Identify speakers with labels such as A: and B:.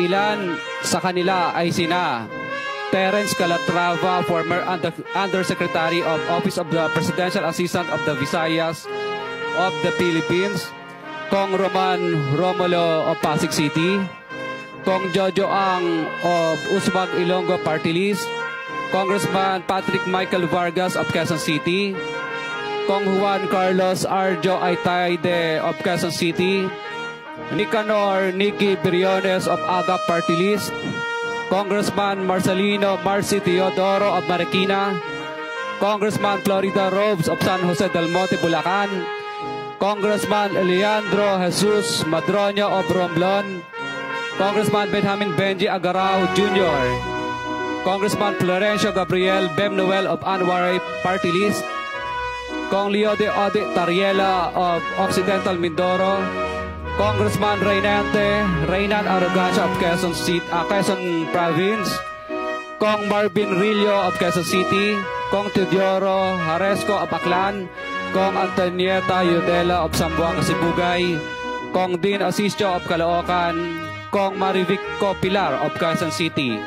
A: Ilan sa kanila ay sina Terence Calatrava, former Undersecretary of Office of the Presidential Assistant of the Visayas of the Philippines, Kong Roman Romulo of Pasig City, Kong Jojo Ang of Usmag Ilonggo Party List, Congressman Patrick Michael Vargas of Quezon City, Kong Juan Carlos Arjo Aitayde of Quezon City, Nicanor Nicky Briones of AGA Party List, Congressman Marcelino Marcy Teodoro of Marikina, Congressman Florida Robes of San Jose del Monte, Bulacan, Congressman Leandro Jesus Madroño of Romblon, Congressman Benjamin Benji Agarao Jr., Congressman Florencio Gabriel Bemnoel of Anwaray Party List, Kong Leo de Ode Tariela of Occidental Mindoro, Congressman Reynan Arrogancia of Quezon Province, Kong Marvin Rillo of Quezon City, Kong Teodoro Haresco of Aklan, Kong Antonieta Yudela of Zamboanga Sibugay, Kong Dean Asisio of Caloocan, Kong Marivico Pilar of Quezon City.